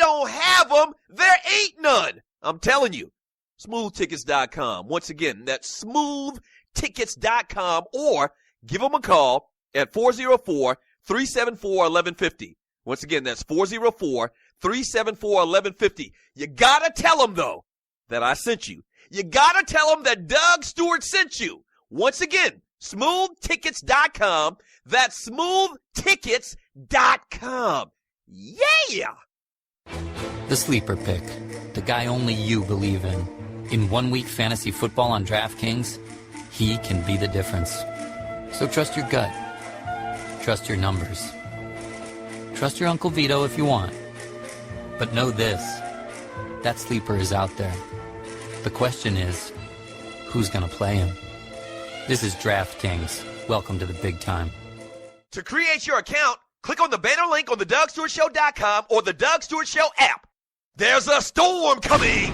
don't have them, there ain't none. I'm telling you. SmoothTickets.com. Once again, that's SmoothTickets.com, or give them a call at 404-374-1150. Once again, that's 404-374-1150. You gotta tell them, though, that I sent you. You gotta tell them that Doug Stewart sent you. Once again, SmoothTickets.com. That's SmoothTickets.com. Yeah! The Sleeper Pick. The guy only you believe in. In 1 week fantasy football on DraftKings, he can be the difference. So trust your gut. Trust your numbers. Trust your Uncle Vito if you want. But know this, that sleeper is out there. The question is, who's going to play him? This is DraftKings. Welcome to the big time. To create your account, click on the banner link on the DougStewartShow.com or the Doug Stewart Show app. There's a storm coming!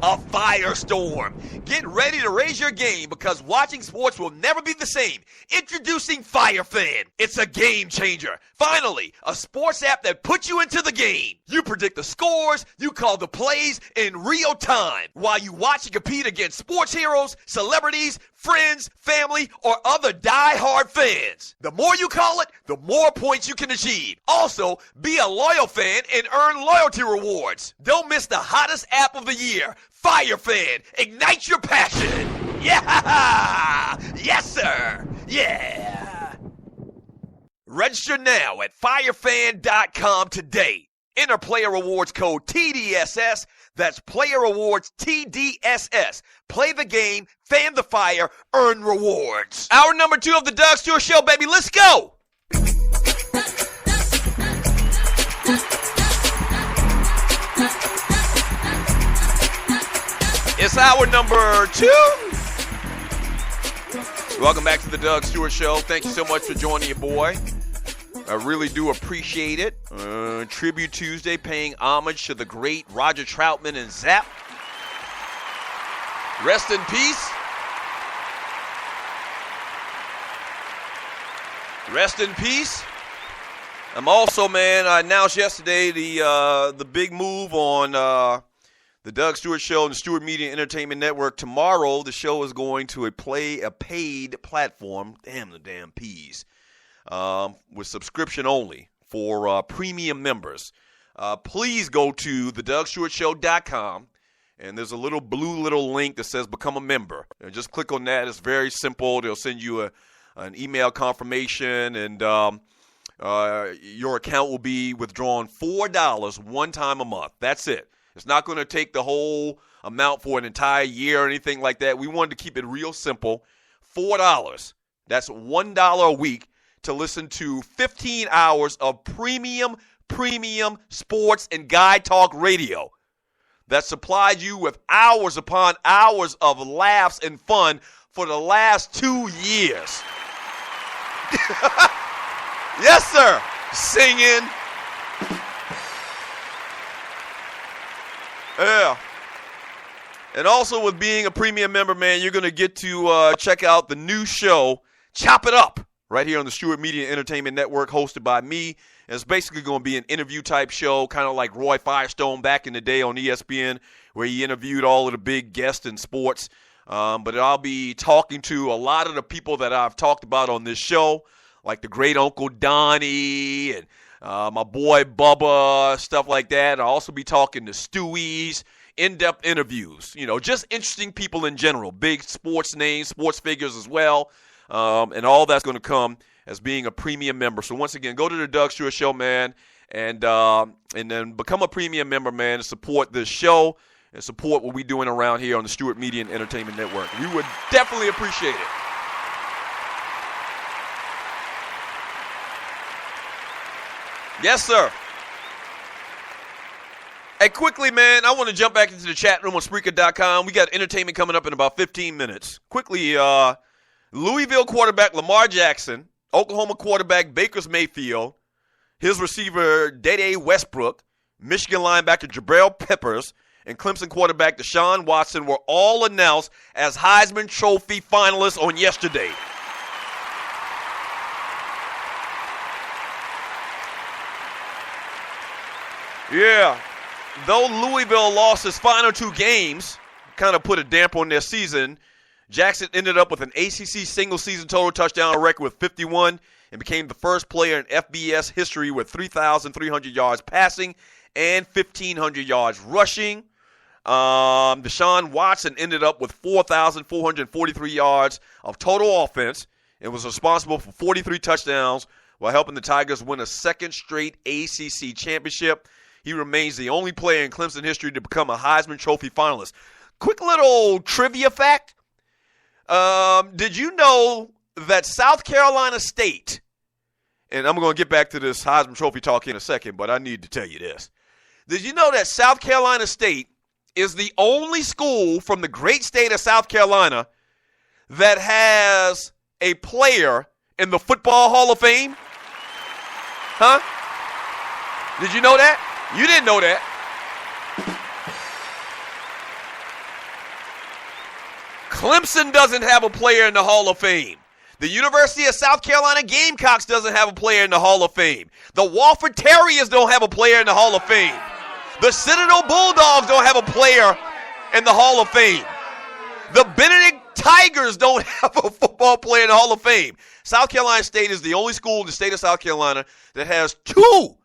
A firestorm. Get ready to raise your game because watching sports will never be the same. Introducing FireFan. It's a game changer. Finally, a sports app that puts you into the game. You predict the scores, you call the plays in real time while you watch and compete against sports heroes, celebrities, friends, family, or other die-hard fans. The more you call it, the more points you can achieve. Also, be a loyal fan and earn loyalty rewards. Don't miss the hottest app of the year, FireFan. Ignite your passion. Yeah! Yes, sir. Yeah. Register now at firefan.com today. Enter player rewards code TDSS. That's player rewards TDSS. Play the game, fan the fire, earn rewards. Hour number 2 of the Doug Stewart Show, baby. Let's go. It's hour number 2. Welcome back to the Doug Stewart Show. Thank you so much for joining your boy. I really do appreciate it. Tribute Tuesday, paying homage to the great Roger Troutman and Zapp. Rest in peace. Rest in peace. I'm also, man, I announced yesterday the big move on the Doug Stewart Show and the Stewart Media Entertainment Network. Tomorrow, the show is going to a paid platform. Damn the damn P's. With subscription only for premium members. Please go to thedougstewartshow.com, and there's a little blue link that says become a member. And just click on that. It's very simple. They'll send you an email confirmation, and your account will be withdrawn $4 one time a month. That's it. It's not going to take the whole amount for an entire year or anything like that. We wanted to keep it real simple. $4. That's $1 a week to listen to 15 hours of premium sports and guy talk radio that supplied you with hours upon hours of laughs and fun for the last 2 years. Yes, sir. Singing. Yeah. And also with being a premium member, man, you're going to get to check out the new show, Chop It Up, right here on the Stewart Media Entertainment Network, hosted by me. And it's basically going to be an interview-type show, kind of like Roy Firestone back in the day on ESPN, where he interviewed all of the big guests in sports. But I'll be talking to a lot of the people that I've talked about on this show, like the great Uncle Donnie and my boy Bubba, stuff like that. I'll also be talking to Stewies, in-depth interviews, just interesting people in general, big sports names, sports figures as well. And all that's going to come as being a premium member. So once again, go to the Doug Stewart Show, man, and then become a premium member, man, and support this show and support what we're doing around here on the Stewart Media and Entertainment Network. We would definitely appreciate it. Yes, sir. Hey, quickly, man, I want to jump back into the chat room on Spreaker.com. We got entertainment coming up in about 15 minutes. Quickly, Louisville quarterback Lamar Jackson, Oklahoma quarterback Baker Mayfield, his receiver Dede Westbrook, Michigan linebacker Jabril Peppers, and Clemson quarterback Deshaun Watson were all announced as Heisman Trophy finalists on yesterday. Yeah. Though Louisville lost his final 2 games, kind of put a damper on their season, Jackson ended up with an ACC single-season total touchdown record with 51 and became the first player in FBS history with 3,300 yards passing and 1,500 yards rushing. Deshaun Watson ended up with 4,443 yards of total offense and was responsible for 43 touchdowns while helping the Tigers win a second straight ACC championship. He remains the only player in Clemson history to become a Heisman Trophy finalist. Quick little trivia fact. Did you know that South Carolina State, and I'm going to get back to this Heisman Trophy talk in a second, but I need to tell you this. Did you know that South Carolina State is the only school from the great state of South Carolina that has a player in the Football Hall of Fame? Huh? Did you know that? You didn't know that. Clemson doesn't have a player in the Hall of Fame. The University of South Carolina Gamecocks doesn't have a player in the Hall of Fame. The Wofford Terriers don't have a player in the Hall of Fame. The Citadel Bulldogs don't have a player in the Hall of Fame. The Benedict Tigers don't have a football player in the Hall of Fame. South Carolina State is the only school in the state of South Carolina that has 3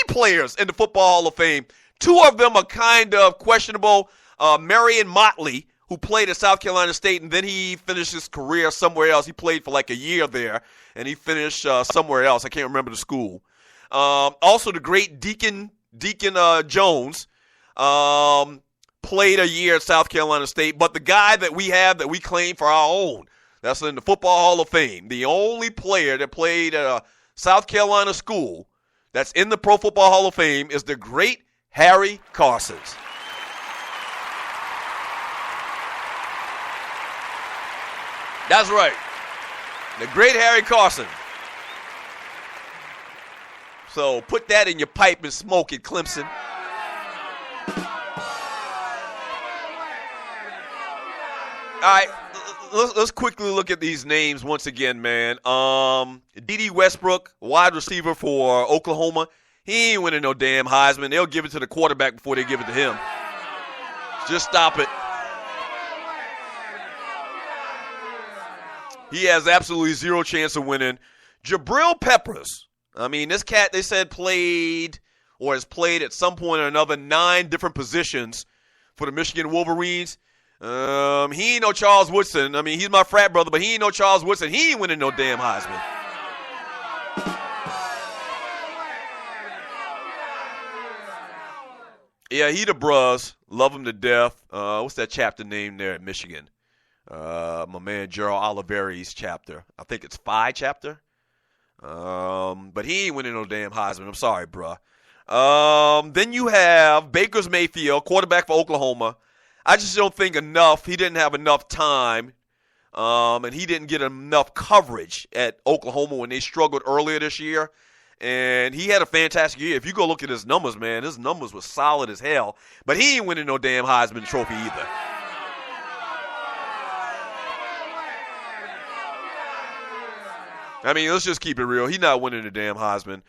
players in the Football Hall of Fame. 2 of them are kind of questionable. Marion Motley, who played at South Carolina State, and then he finished his career somewhere else. He played for like a year there, and he finished somewhere else. I can't remember the school. Also, the great Deacon Jones played a year at South Carolina State. But the guy that we have that we claim for our own, that's in the Football Hall of Fame, the only player that played at a South Carolina school that's in the Pro Football Hall of Fame is the great Harry Carsons. That's right. The great Harry Carson. So put that in your pipe and smoke it, Clemson. All right, let's quickly look at these names once again, man. D.D. Westbrook, wide receiver for Oklahoma. He ain't winning no damn Heisman. They'll give it to the quarterback before they give it to him. Just stop it. He has absolutely zero chance of winning. Jabril Peppers. I mean, this cat, they said, played or has played at some point or another 9 different positions for the Michigan Wolverines. He ain't no Charles Woodson. I mean, he's my frat brother, but he ain't no Charles Woodson. He ain't winning no damn Heisman. Yeah, he the bruz. Love him to death. What's that chapter name there at Michigan? My man Gerald Oliveri's chapter. I think it's Phi chapter. But he ain't winning no damn Heisman. I'm sorry, bruh. Then you have Baker Mayfield, quarterback for Oklahoma. I just don't think enough. He didn't have enough time, and he didn't get enough coverage at Oklahoma when they struggled earlier this year. And he had a fantastic year. If you go look at his numbers, man, his numbers were solid as hell. But he ain't winning no damn Heisman Trophy either. I mean, let's just keep it real. He's not winning the damn Heisman.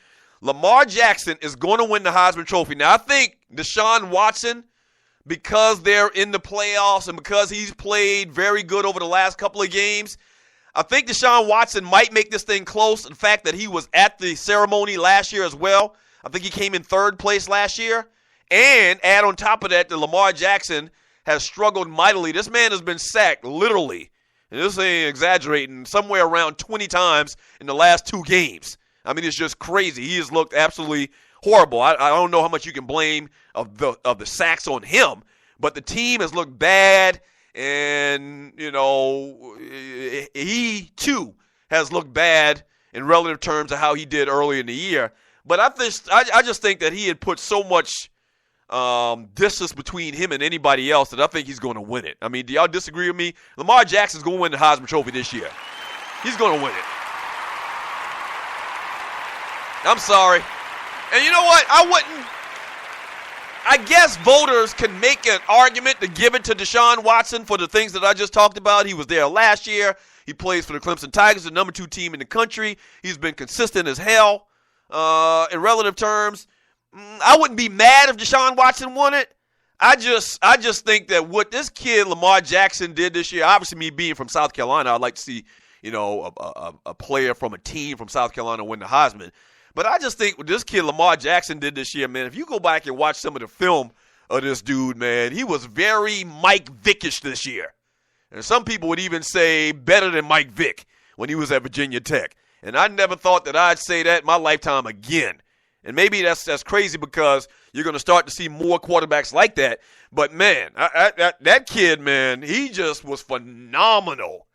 Lamar Jackson is going to win the Heisman Trophy. Now, I think Deshaun Watson, because they're in the playoffs and because he's played very good over the last couple of games, I think Deshaun Watson might make this thing close. The fact that he was at the ceremony last year as well. I think he came in 3rd place last year. And add on top of that, Lamar Jackson has struggled mightily. This man has been sacked literally, and this ain't exaggerating, somewhere around 20 times in the last 2 games. I mean, it's just crazy. He has looked absolutely horrible. I don't know how much you can blame of the sacks on him, but the team has looked bad, and, you know, he, too, has looked bad in relative terms of how he did earlier in the year. But I just think that he had put so much distance between him and anybody else that I think he's going to win it. I mean, do y'all disagree with me? Lamar Jackson's going to win the Heisman Trophy this year. He's going to win it. I'm sorry. And you know what? I guess voters can make an argument to give it to Deshaun Watson for the things that I just talked about. He was there last year. He plays for the Clemson Tigers, the number 2 team in the country. He's been consistent as hell in relative terms. I wouldn't be mad if Deshaun Watson won it. I just think that what this kid Lamar Jackson did this year, obviously me being from South Carolina, I'd like to see, a player from a team from South Carolina win the Heisman. But I just think what this kid Lamar Jackson did this year, man, if you go back and watch some of the film of this dude, man, he was very Mike Vickish this year. And some people would even say better than Mike Vick when he was at Virginia Tech. And I never thought that I'd say that in my lifetime again. And maybe that's crazy because you're going to start to see more quarterbacks like that. But, man, that kid, man, he just was phenomenal.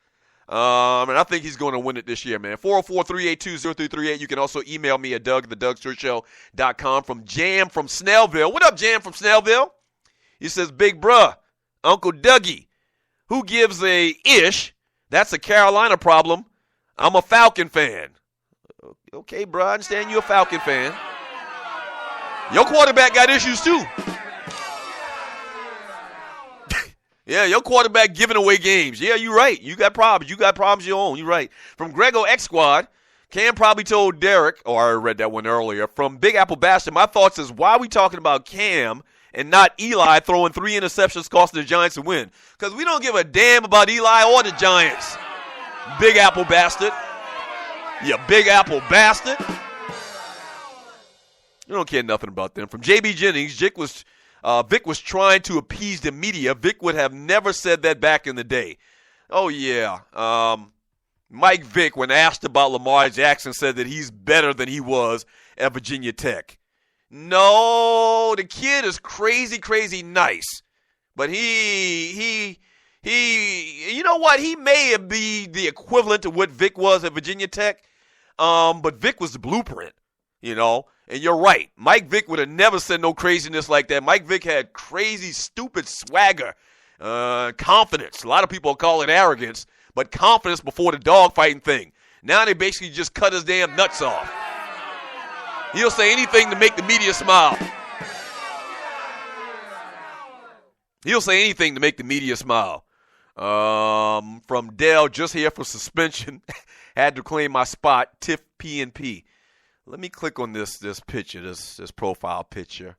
And I think he's going to win it this year, man. 404-382-0338. You can also email me at Doug@thedougstortshow.com from Jam from Snellville. What up, Jam from Snellville? He says, Big bruh, Uncle Dougie, who gives a ish? That's a Carolina problem. I'm a Falcon fan. Okay, bro, I understand you're a Falcon fan. Your quarterback got issues too. Yeah, your quarterback giving away games. Yeah, you're right. You got problems. You got problems of your own. You're right. From Grego X Squad, Cam probably told Derek, or I read that one earlier, from Big Apple Bastard, my thoughts is why are we talking about Cam and not Eli throwing 3 interceptions costing the Giants a win? Because we don't give a damn about Eli or the Giants. Big Apple Bastard. You Big Apple Bastard. You don't care nothing about them. From JB Jennings, Vic was trying to appease the media. Vic would have never said that back in the day. Oh, yeah. Mike Vick, when asked about Lamar Jackson, said that he's better than he was at Virginia Tech. No, the kid is crazy, crazy nice. But he you know what? He may be the equivalent to what Vic was at Virginia Tech. But Vic was the blueprint, And you're right. Mike Vick would have never said no craziness like that. Mike Vick had crazy, stupid swagger, confidence. A lot of people call it arrogance, but confidence before the dogfighting thing. Now they basically just cut his damn nuts off. He'll say anything to make the media smile. He'll say anything to make the media smile. From Dell, just here for suspension. Had to claim my spot, Tiff P&P. Let me click on this picture, this profile picture.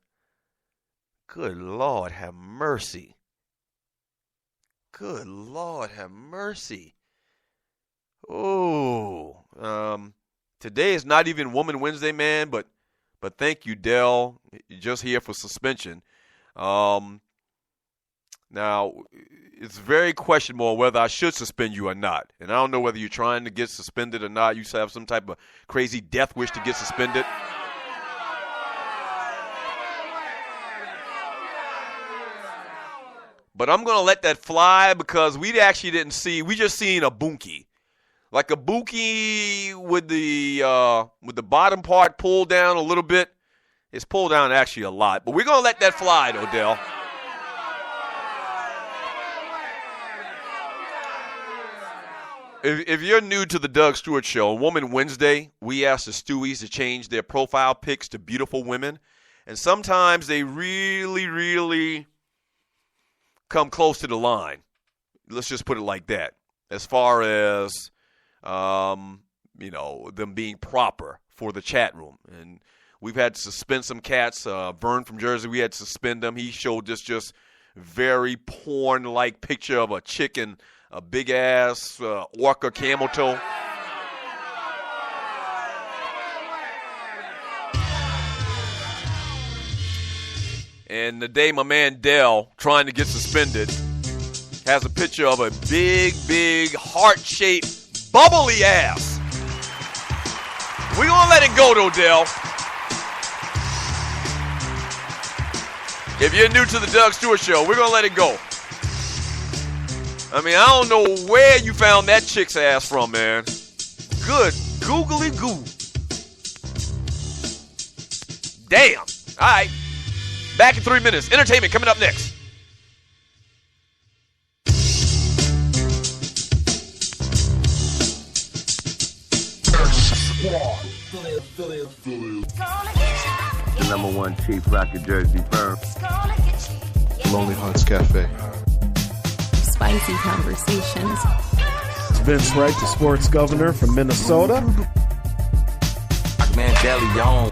Good Lord, have mercy. Good Lord, have mercy. Oh, today is not even Woman Wednesday, man, but thank you, Dell. Just here for suspension. Now, it's very questionable whether I should suspend you or not. And I don't know whether you're trying to get suspended or not. You have some type of crazy death wish to get suspended. But I'm going to let that fly because we actually didn't see. We just seen a bunkie. Like a bunkie with the bottom part pulled down a little bit. It's pulled down actually a lot. But we're going to let that fly, though, Dell. If you're new to the Doug Stewart Show, on Woman Wednesday, we ask the Stewies to change their profile pics to beautiful women. And sometimes they really, really come close to the line. Let's just put it like that. As far as, them being proper for the chat room. And we've had to suspend some cats. Vern from Jersey, we had to suspend him. He showed this just very porn-like picture of a chicken, a big-ass orca camel toe. And the day my man Dell, trying to get suspended, has a picture of a big, big, heart-shaped, bubbly ass. We're going to let it go, though, Dell. If you're new to the Doug Stewart Show, we're going to let it go. I mean, I don't know where you found that chick's ass from, man. Good googly goo. Damn. All right. Back in 3 minutes. Entertainment coming up next. The number one cheap rocket Jersey firm. Lonely Hearts Cafe. Spicy conversations. It's Vince Wright, the sports governor from Minnesota. Man, Deli on.